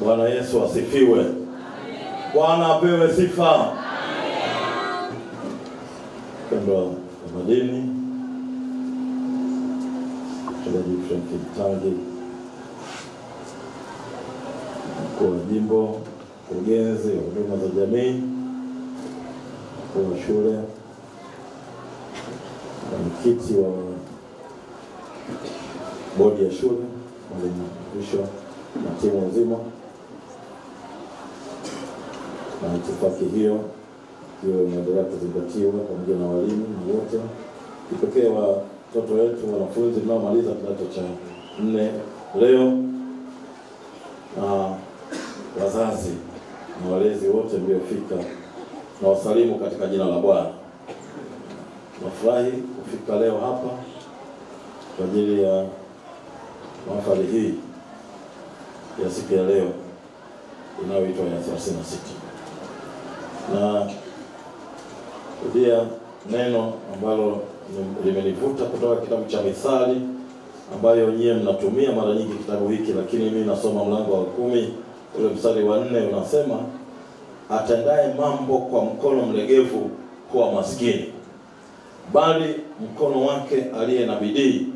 Bwana Yesu asifiwe. Amen. Bwana apewe sifa. Amen. Mpendwa madini, Mchungaji Frank Mtangi, mkuu wa jimbo, mkurugenzi wa huduma za jamii, mkuu wa shule, mwenyekiti wa bodi ya shule, mwalimu Mrisho na timu nzima, na itifaki hiyo inaendelea kuzingatiwa pamoja na walimu na wote, kipekee watoto wetu wanafunzi wanaomaliza kidato cha 4 leo, na wazazi na walezi wote mliofika, na wasalimu katika jina la Bwana. Nafurahi kufika leo hapa kwa ajili ya mahafali hii ya siku ya leo inayoitwa ya 36. Na kudia neno ambalo limenivuta kutoka kitabu cha Mithali, ambayo nyie mnatumia mara nyingi kitabu hiki, lakini mimi nasoma mlango wa 10 ule mstari wa 4 unasema, atendaye mambo kwa mkono mlegevu huwa maskini, bali mkono wake aliye na bidii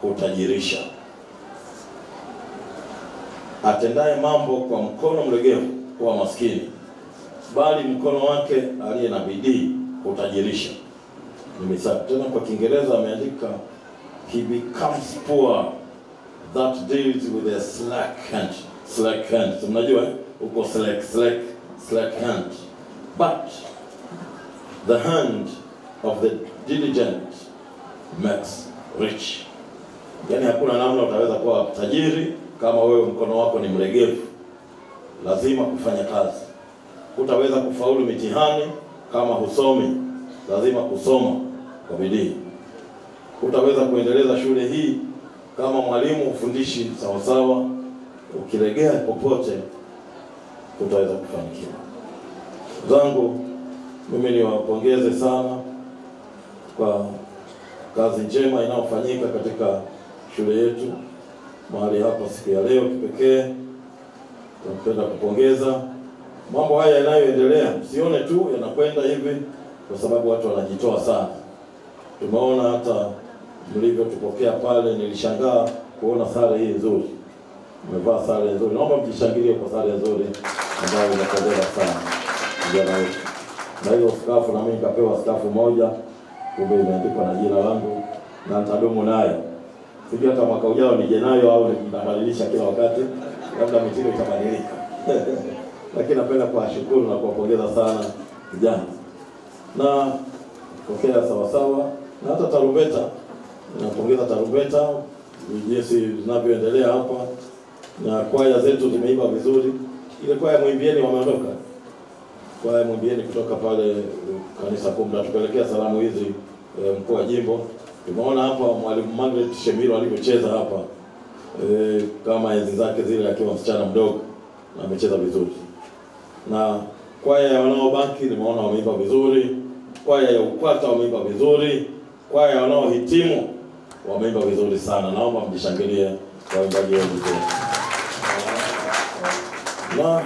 hutajirisha. Atendaye mambo kwa mkono mlegevu huwa maskini, bali mkono wake aliye na bidii hutajirisha. Ni Mithali. Tena kwa Kiingereza ameandika, he becomes poor that deals with a slack hand. Slack hand. Mnajua uko slack hand. But the hand of the diligent makes rich. Yani hakuna namna utaweza kuwa tajiri kama wewe mkono wako ni mlegevu. Lazima kufanya kazi. Utaweza kufaulu mitihani kama husomi. Lazima kusoma kwa bidii. Utaweza kuendeleza shule hii kama mwalimu ufundishi sawa sawa. Ukilegea popote utaweza kufanikiwa. Zangu, mimi niwapongeze sana kwa kazi njema inayofanyika katika shule yetu mahali hapa siku ya leo. Kipekee tunapenda kupongeza mambo haya yanayoendelea. Msione tu yanakwenda hivi kwa sababu watu wanajitoa sana. Tumeona hata mlivyotupokea pale, nilishangaa kuona sare hii nzuri. Mmevaa sare nzuri. Naomba mjishangilie kwa sare nzuri ambayo inapendeza sana. Vijana wetu. Na hiyo skafu, na mimi nikapewa skafu moja, kumbe imeandikwa na jina langu na nitadumu nayo. Sijui hata mwaka ujao nije nayo au nitabadilisha kila wakati, labda mitindo itabadilika. Lakini napenda kuwashukuru na kuwapongeza sana vijana. Na pokea sawa sawa, na hata tarumbeta, napongeza tarumbeta jinsi zinavyoendelea hapa, na kwaya zetu zimeimba vizuri. Ile kwaya Mwimbieni wameondoka. Kwaya Mwimbieni kutoka pale kanisa Kumda, tupelekea salamu hizi mkuu wa jimbo. Tumeona hapa mwalimu Margaret Shemiro alivyocheza hapa kama enzi zake zile akiwa msichana mdogo, na amecheza vizuri. Na kwaya ya wanaobaki nimeona wameimba vizuri, kwaya ya Ukwata wameimba vizuri, kwaya ya wanaohitimu wameimba vizuri sana. Naomba mjishangilie kwa waimbaji wenu wote. Na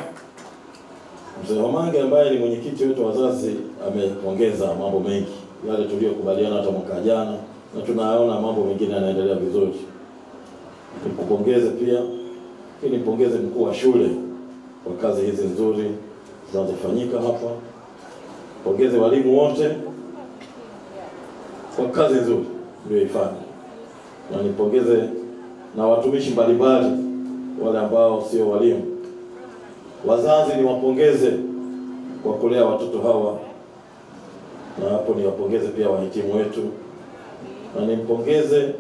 Mzee Omange ambaye ni mwenyekiti wetu wazazi ameongeza mambo mengi yale tuliyokubaliana hata mwaka jana, na tunaona mambo mengine yanaendelea vizuri. Nikupongeze pia, ili nipongeze mkuu wa shule kwa kazi hizi nzuri zinazofanyika hapa. Pongeze walimu wote kwa kazi nzuri mlioifanya. Na nipongeze na watumishi mbalimbali wale ambao sio walimu. Wazazi niwapongeze kwa kulea watoto hawa. Na hapo niwapongeze pia wahitimu wetu. Na nimpongeze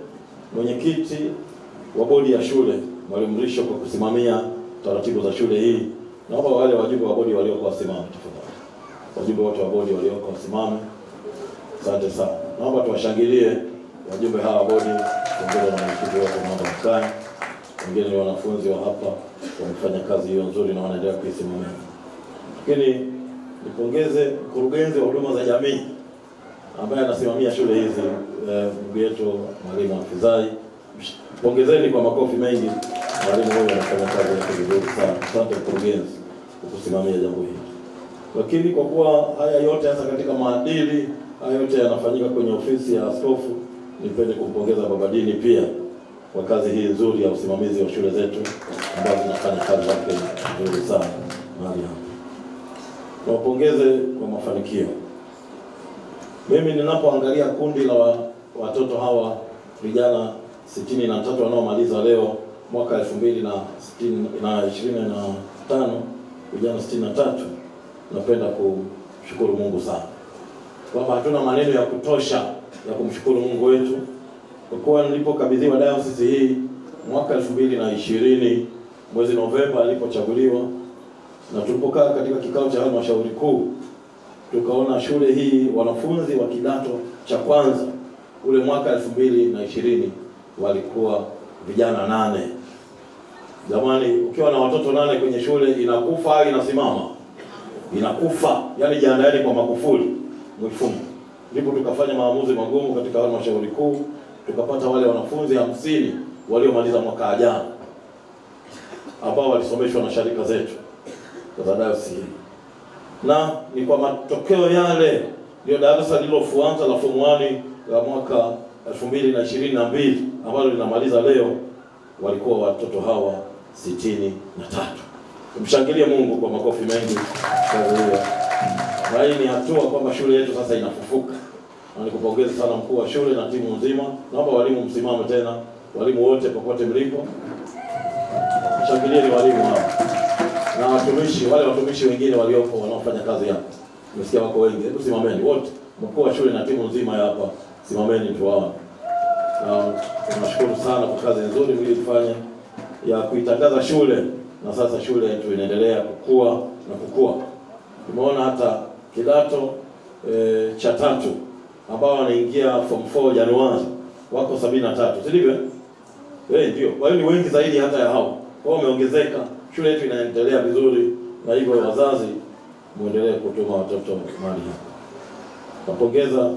mwenyekiti wa bodi ya shule, Mwalimu Mrisho, kwa kusimamia taratibu za shule hii. Naomba wale wajumbe wa bodi waliokuwa wasimame tafadhali. Wajumbe wote wa bodi waliokuwa wasimame. Asante sana. Naomba tuwashangilie wajumbe hawa wa bodi, pamoja na mwenyekiti wote naomba mkae. Wengine ni wanafunzi wa hapa, wamefanya kazi hiyo nzuri na wanaendelea kuisimamia. Lakini nipongeze mkurugenzi wa huduma za jamii ambaye anasimamia shule hizi, ndugu yetu Mwalimu Hafidhai. Pongezeni kwa makofi mengi. Mwalimu huyu anafanya kazi yake vizuri sana. Asante mkurugenzi kwa kusimamia jambo hili. Lakini kwa kuwa haya yote hasa katika maadili, haya yote yanafanyika kwenye ofisi ya askofu, nipende kumpongeza baba dini pia kwa kazi hii nzuri ya usimamizi wa shule zetu ambazo zinafanya kazi yake nzuri sana mahali hapa. Nawapongeze kwa mafanikio. Mimi ninapoangalia kundi la watoto hawa vijana 63 wanaomaliza leo mwaka 2025, vijana 63, napenda kumshukuru Mungu sana. Kwamba hatuna maneno ya kutosha ya kumshukuru Mungu wetu. Kwa kuwa nilipokabidhiwa dayosisi hii mwaka 2020 mwezi Novemba alipochaguliwa, na tulipokaa katika kikao cha halmashauri kuu, tukaona shule hii wanafunzi wa kidato cha kwanza ule mwaka 2020 walikuwa vijana 8. Jamani, ukiwa na watoto 8 kwenye shule inakufa au inasimama? Inakufa. Yaani jiandaeni kwa makufuli mwifungu. Ndipo tukafanya maamuzi magumu katika halmashauri kuu, tukapata wale wanafunzi 50 waliomaliza mwaka jana ambao walisomeshwa na sharika zetu za dayosisi. Na ni kwa matokeo yale ndio darasa lililofuata la form 1 la mwaka 2022 ambalo linamaliza leo walikuwa watoto hawa 63. Tumshangilie Mungu kwa makofi mengi kazi hiyo. Na hii ni hatua kwamba shule yetu sasa inafufuka. Na nikupongeze sana mkuu wa shule na timu nzima. Naomba walimu msimame tena, walimu wote popote mlipo. Shangilieni walimu hao. Na watumishi, wale watumishi wengine waliopo wanaofanya kazi hapa. Nimesikia wako wengi. Hebu simameni wote. Mkuu wa shule na timu nzima hapa, simameni tuwaone. Na tunashukuru sana kwa kazi nzuri mlifanya ya kuitangaza shule, na sasa shule yetu inaendelea kukua na kukua. Tumeona hata kidato cha 3 ambao wanaingia form 4 Januari wako 73, si ndivyo? Ndio. Kwa hiyo ni wengi zaidi hata ya hao. Kwa hiyo wameongezeka. Shule yetu inaendelea vizuri, na hivyo wazazi muendelee kutuma watoto mahali hapa. Napongeza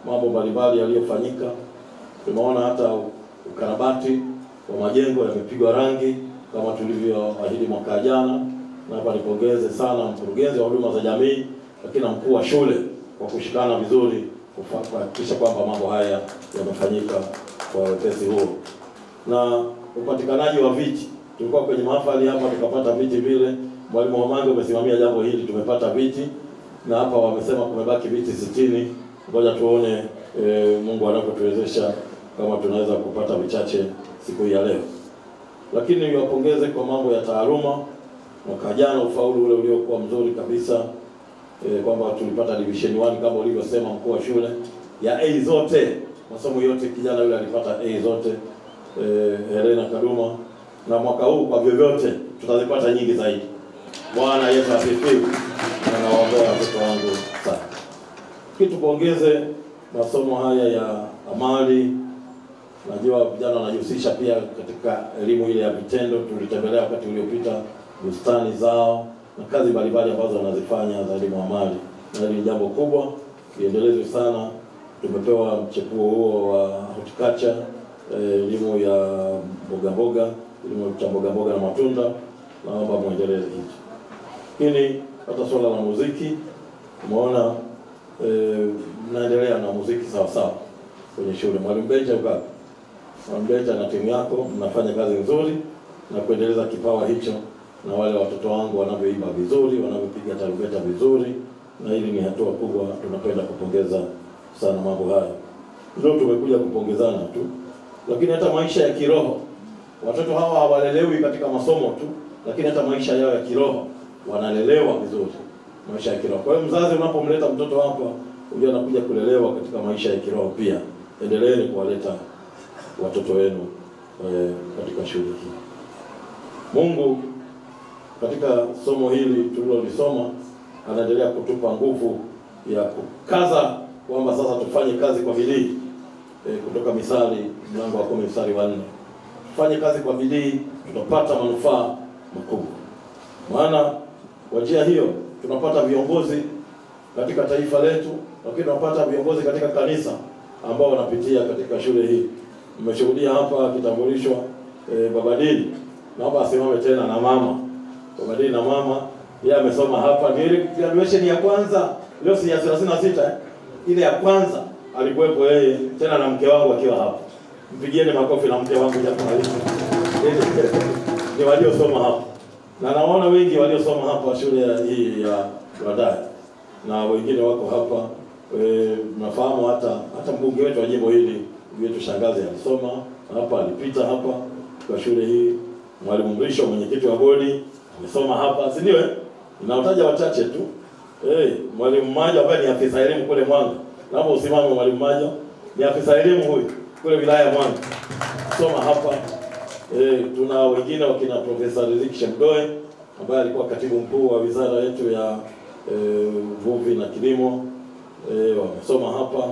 mambo mbalimbali yaliyofanyika. Tumeona hata ukarabati wa majengo yamepigwa rangi kama tulivyoahidi mwaka jana. Na hapa nipongeze sana mkurugenzi wa huduma za jamii, lakini na mkuu wa shule kwa kushikana vizuri kuhakikisha kwamba mambo haya yamefanyika kwa wepesi huo. Na upatikanaji wa viti, tulikuwa kwenye mahafali hapa tukapata viti vile. Mwalimu Wamange umesimamia jambo hili, tumepata viti, na hapa wamesema kumebaki viti 60. Ngoja tuone Mungu anapotuwezesha kama tunaweza kupata vichache siku ya leo. Lakini niwapongeze kwa mambo ya taaluma. Mwaka jana ufaulu ule uliokuwa mzuri kabisa, kwamba tulipata division 1 kama ulivyosema mkuu wa shule, ya A zote, masomo yote kijana yule alipata A zote, Helena Kaduma. Na mwaka huu kwa vyovyote tutazipata nyingi zaidi. Bwana Yesu asifiwe. Na nawaombea watoto wangu sana. Tupongeze masomo haya ya amali. Najua vijana wanajihusisha pia katika elimu ile ya vitendo. Tulitembelea wakati uliopita bustani zao na kazi mbalimbali ambazo wanazifanya za elimu amali. Na hili ni jambo kubwa, liendelezwe sana. Tumepewa mchepuo huo wa horticulture, elimu ya mboga, elimu ya mboga na matunda. Naomba muendeleze hicho. Lakini hata swala la muziki, tumeona mnaendelea na muziki sawa sawa kwenye shule. Mwalimu Benja ukapi? Mwalimu Benja na timu yako mnafanya kazi nzuri na kuendeleza kipawa hicho, na wale watoto wangu wanavyoimba vizuri, wanavyopiga tarumbeta vizuri, na hili ni hatua kubwa. Tunapenda kupongeza sana mambo haya. Leo tumekuja kupongezana tu, lakini hata maisha ya kiroho, watoto hawa hawalelewi katika masomo tu, lakini hata maisha yao ya kiroho wanalelewa vizuri, maisha ya kiroho. Kwa hiyo mzazi unapomleta mtoto hapa, unajua anakuja kulelewa katika maisha ya kiroho pia. Endeleeni kuwaleta watoto wenu katika shule hii. Mungu katika somo hili tulilolisoma anaendelea kutupa nguvu ya kukaza kwamba sasa tufanye kazi kwa bidii. Kutoka Misali mlango wa 10 mstari wa 4. Tufanye kazi kwa bidii, tutapata manufaa makubwa. Maana kwa njia hiyo tunapata viongozi katika taifa letu, lakini tunapata viongozi katika kanisa ambao wanapitia katika shule hii. Nimeshuhudia hapa kitambulishwa Baba Dini. Naomba asimame tena na mama. Baba Dini na mama, yeye amesoma hapa. Ndio ile graduation ya kwanza, leo si ya 36 ile ya kwanza alikuwepo yeye tena na mke wangu akiwa hapa. Mpigieni makofi na mke wangu japo halisi. Ni waliosoma hapa. Na naona wengi waliosoma hapa shule hii ya Lwandai. Na wengine wako hapa. Nafahamu hata mbunge wetu wa jimbo hili wetu shangazi alisoma hapa, alipita hapa kwa shule hii. Mwalimu Mrisho, mwenyekiti wa bodi, amesoma hapa, si ndio? Ninautaja wachache tu. Mwalimu Maja ambaye ni afisa elimu kule Mwanga. Naomba usimame mwalimu Maja. Ni afisa elimu huyu kule wilaya ya Mwanga. Soma hapa. Tuna wengine wakina Profesa Riziki Shemdoe ambaye alikuwa katibu mkuu wa wizara yetu ya uvuvi na kilimo. Wamesoma hapa.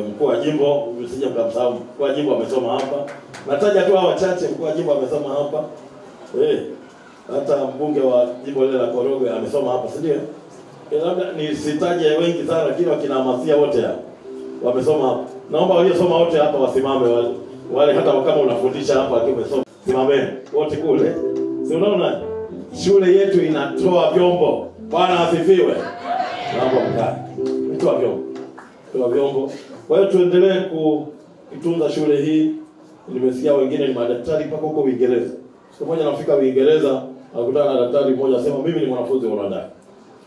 Mkuu wa jimbo, msije mkamsahau, mkuu wa jimbo amesoma hapa. Nataja tu hao wachache, mkuu wa jimbo amesoma hapa. Hata mbunge wa jimbo lile la Korogwe amesoma hapa, si ndio? Labda nisitaje wengi sana, lakini wakinahamasisha wote hao wamesoma hapa. Naomba waliosoma wote hapa wasimame, wale hata kama unafundisha hapa akiwa umesoma. Simameni wote kule. Si unaona shule yetu inatoa vyombo. Bwana asifiwe. Naomba mkae. Inatoa vyombo. Inatoa vyombo. Kwa hiyo tuendelee kuitunza shule hii. Nimesikia wengine ni madaktari mpaka huko Uingereza. Siku moja nafika Uingereza, nakutana na daktari mmoja asema mimi ni mwanafunzi wa Lwandai.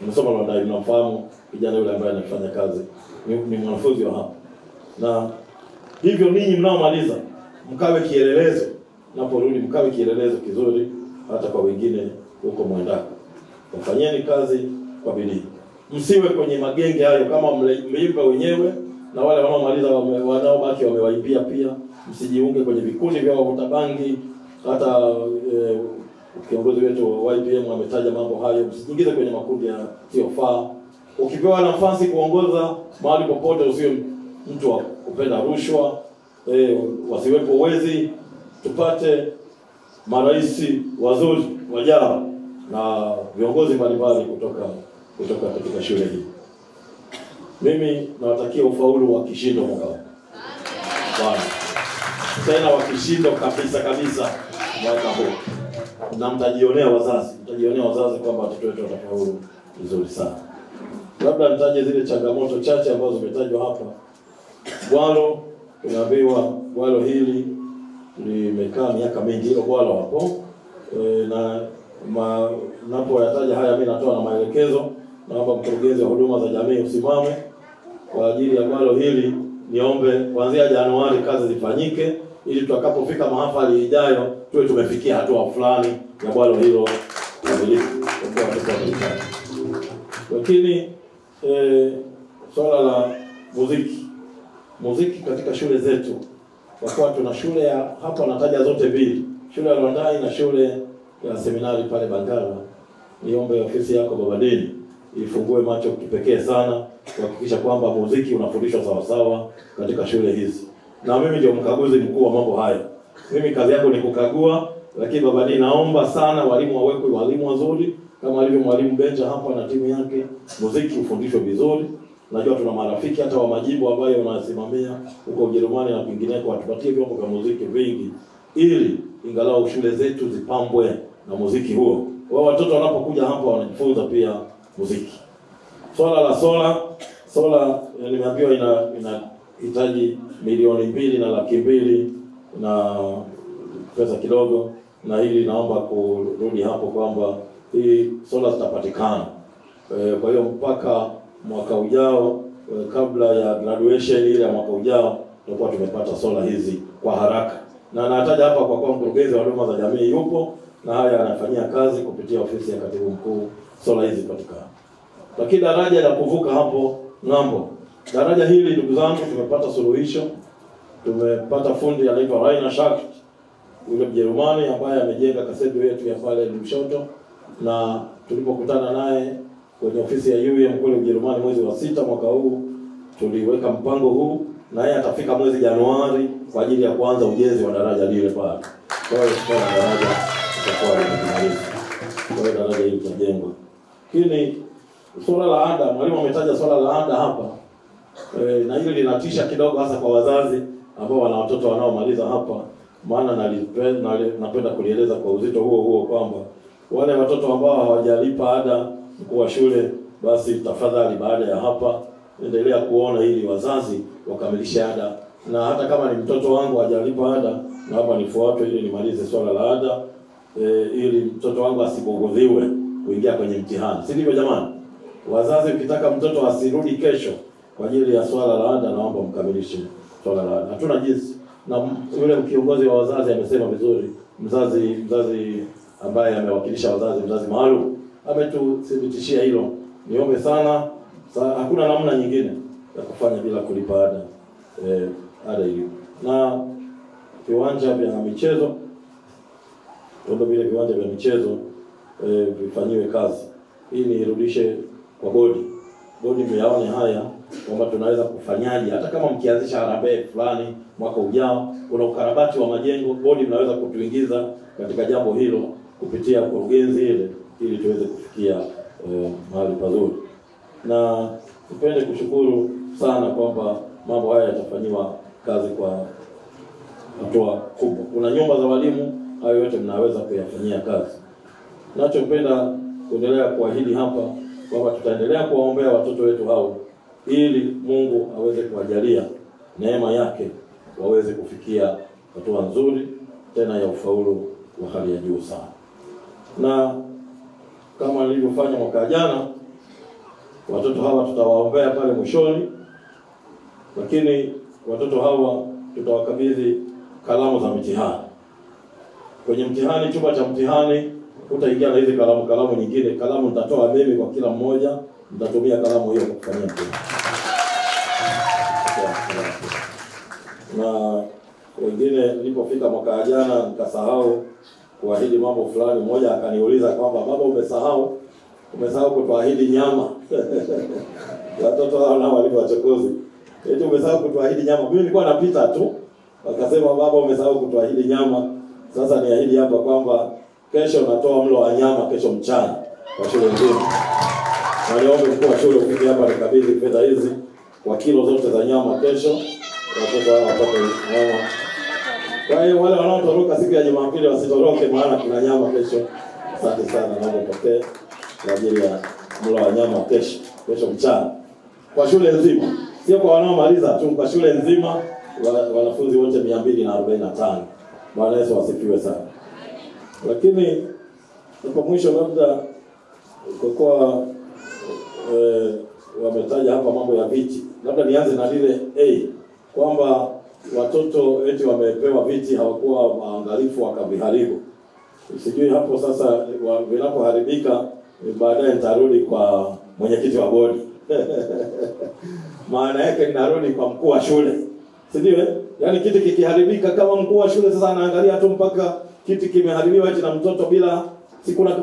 Nimesoma Lwandai, ninamfahamu kijana yule ambaye anafanya kazi. Ni mwanafunzi wa hapa. Na hivyo ninyi mnaomaliza mkawe kielelezo. Naporudi mkawe kielelezo kizuri hata kwa wengine huko mwendako. Wafanyeni kazi kwa bidii. Msiwe kwenye magenge hayo kama mmeiba wenyewe na wale wanaomaliza wanaobaki wamewaibia pia. Msijiunge kwenye vikundi vya wavuta bangi. Hata kiongozi wetu wa YPM ametaja mambo hayo. Msijiingize kwenye makundi ya siofaa. Ukipewa nafasi kuongoza mahali popote usiwe mtu wa kupenda rushwa, wasiwepo wezi, tupate maraisi wazuri wajao na viongozi mbalimbali kutoka katika shule hii. Mimi nawatakia ufaulu wa kishindo mwaka huu. Bwana. Tena wa kishindo kabisa mwaka huu. Na mtajionea wazazi kwamba watoto wetu watafaulu vizuri sana. Labda nitaje zile changamoto chache ambazo zimetajwa hapa. Bwalo, tunaambiwa bwalo hili limekaa miaka mingi hilo bwalo hapo. Na napoyataja haya mimi natoa na maelekezo. Naomba mkurugenzi wa huduma za jamii usimame kwa ajili ya bwalo hili. Niombe kuanzia Januari kazi zifanyike ili tutakapofika mahafali ijayo tuwe tumefikia hatua fulani ya bwalo hilo kamilifu. Lakini swala la muziki katika shule zetu, kwa kuwa tuna shule ya hapa nataja zote mbili, shule ya Lwandai na shule ya seminari pale Bangala. Niombe ofisi yako Baba Dini ifungue macho kipekee sana kuhakikisha kwamba muziki unafundishwa sawa sawa katika shule hizi. Na mimi ndio mkaguzi mkuu wa mambo haya. Mimi kazi yangu ni kukagua, lakini Baba Dini naomba sana walimu wawekwe walimu wazuri kama alivyo mwalimu Benja hapa na timu yake. Muziki ufundishwe vizuri. Najua tuna marafiki hata wa majimbo ambayo wanasimamia huko Ujerumani na kwingineko, watupatie vyombo vya muziki vingi ili ingalau shule zetu zipambwe na muziki huo. Wao watoto wanapokuja hapa wanajifunza pia muziki. Swala la sola nimeambiwa inahitaji milioni 2.2 na pesa kidogo, na hili naomba kurudi hapo kwamba hii sola zitapatikana. Kwa hiyo mpaka mwaka ujao, kabla ya graduation ile ya mwaka ujao, tutakuwa tumepata sola hizi kwa haraka. Na nataja hapa kwa kuwa mkurugenzi wa huduma za jamii yupo na haya anafanyia kazi kupitia ofisi ya katibu mkuu, sola hizi patikana. Lakini daraja la kuvuka hapo ng'ambo. Daraja hili ndugu zangu tumepata suluhisho. Tumepata fundi anaitwa Rainer Schacht, yule Mjerumani ambaye amejenga kasedo yetu ya pale Lushoto, na tulipokutana naye kwenye ofisi ya UM kule Ujerumani mwezi wa 6 mwaka huu, tuliweka mpango huu na yeye atafika mwezi Januari kwa ajili ya kuanza ujenzi wa daraja lile pale. Kwa hiyo daraja itakuwa limemalizwa. Kwa hiyo daraja hili litajengwa. Lakini Swala la ada, mwalimu ametaja swala la ada hapa. Na hili linatisha kidogo hasa kwa wazazi ambao wana watoto wanaomaliza hapa. Maana napenda kulieleza kwa uzito huo kwamba wale watoto ambao hawajalipa ada kwa shule, basi tafadhali baada ya hapa endelea kuona ili wazazi wakamilishe ada. Na hata kama ni mtoto wangu hajalipa ada, naomba nifuate ili nimalize swala la ada, ili mtoto wangu asibogodhiwe kuingia kwenye mtihani. Si ndivyo jamani? Wazazi, ukitaka mtoto asirudi kesho kwa ajili ya swala la ada, naomba mkamilishe swala la ada. Hatuna jinsi. Na yule kiongozi wa wazazi amesema vizuri, mzazi ambaye amewakilisha wazazi, mzazi maalum, ametuthibitishia hilo. Niombe sana, hakuna namna nyingine ya kufanya bila kulipa ada. Ada hiyo. Na viwanja vya michezo, ndio vile viwanja vya michezo vifanyiwe kazi. Hii nirudishe kwa bodi. Bodi mmeyaone haya kwamba tunaweza kufanyaje, hata kama mkianzisha harambee fulani mwaka ujao, kuna ukarabati wa majengo, bodi mnaweza kutuingiza katika jambo hilo kupitia kurugenzi ile, ili tuweze kufikia mahali pazuri. Na nipende kushukuru sana kwamba mambo haya yatafanywa kazi kwa hatua kubwa. Kuna nyumba za walimu, hayo yote mnaweza kuyafanyia kazi. Ninachopenda kuendelea kuahidi hapa kwamba tutaendelea kuwaombea watoto wetu hao ili Mungu aweze kuwajalia neema yake waweze kufikia hatua nzuri tena ya ufaulu wa hali ya juu sana. Na kama nilivyofanya mwaka jana, watoto hawa tutawaombea pale mwishoni, lakini watoto hawa tutawakabidhi kalamu za mitihani. Kwenye mtihani, chumba cha mtihani, utaingia na hizi kalamu nyingine. Kalamu nitatoa mimi kwa kila mmoja, nitatumia kalamu hiyo kufanyia mtihani. Na wengine nilipofika mwaka jana nikasahau kuahidi mambo fulani. Mmoja akaniuliza kwamba baba, umesahau kutuahidi nyama. Watoto hao nao walikuwa wachokozi. Eti umesahau kutuahidi nyama. Mimi nilikuwa napita tu, wakasema baba, umesahau kutuahidi nyama. Sasa niahidi hapa kwamba kesho natoa mlo wa nyama kesho mchana kwa shule nzima. Na niombe mkuu wa shule ufike hapa nikabidhi fedha hizi kwa kilo zote za nyama kesho. Watoto hao wapate nyama. Kwa hiyo wale wanaotoroka siku ya Jumapili wasitoroke, maana kuna nyama kesho. Asante sana, naomba upokee kwa ajili ya mlo wa nyama kesho mchana. Kwa shule nzima. Sio kwa wanaomaliza tu, kwa shule nzima, wanafunzi wote 245. Bwana Yesu asifiwe sana. Lakini kwa mwisho, labda kwa kuwa wametaja hapa mambo ya viti, labda nianze na lile kwamba watoto eti wamepewa viti hawakuwa waangalifu wakaviharibu. Sijui hapo sasa vinapoharibika baadaye nitarudi kwa mwenyekiti wa bodi. Maana yake ninarudi kwa mkuu wa shule. Sijui yaani kiti kikiharibika, kama mkuu wa shule sasa anaangalia tu mpaka kiti kimeharibiwa eti na mtoto bila sikuna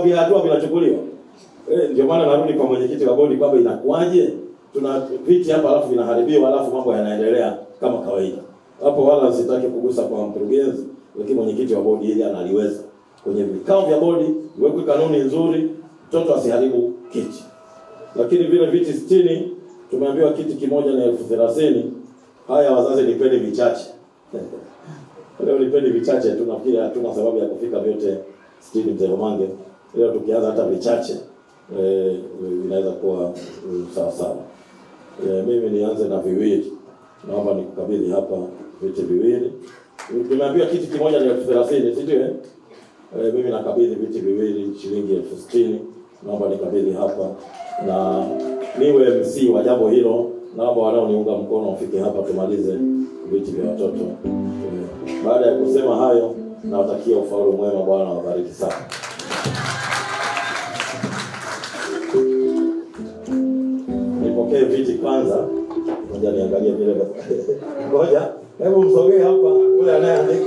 vihatua vinachukuliwa. Ndio maana narudi kwa mwenyekiti wa bodi kwamba inakuaje tuna viti hapa alafu vinaharibiwa alafu mambo yanaendelea kama kawaida. Hapo wala sitaki kugusa kwa mkurugenzi, lakini mwenyekiti wa bodi ile analiweza. Kwenye vikao vya bodi iwekwe kanuni nzuri, mtoto asiharibu kiti. Lakini vile viti 60 tumeambiwa kiti kimoja ni 30,000. Haya wazazi, nipeni vichache. Leo nipeni vichache, tunafikiri hatuna sababu ya kufika vyote 60 mzee Mange. Leo tukianza hata vichache inaweza kuwa sawa sawa. Mimi nianze na viwili. Naomba nikukabidhi hapa viti viwili. Tumeambiwa kiti kimoja ni 30,000, si ndio? Mimi nakabidhi viti viwili shilingi 60,000. Naomba nikabidhi hapa na niwe MC wa jambo hilo. Naomba wanaoniunga mkono wafike hapa tumalize viti vya watoto. Baada ya kusema hayo, nawatakia ufaulu mwema. Bwana wabariki sana. Nipokee viti kwanza. Ngoja niangalie vile basi. Ngoja, hebu msogee hapa ule anayeandika.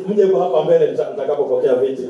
Mje hapa mbele nitakapopokea viti.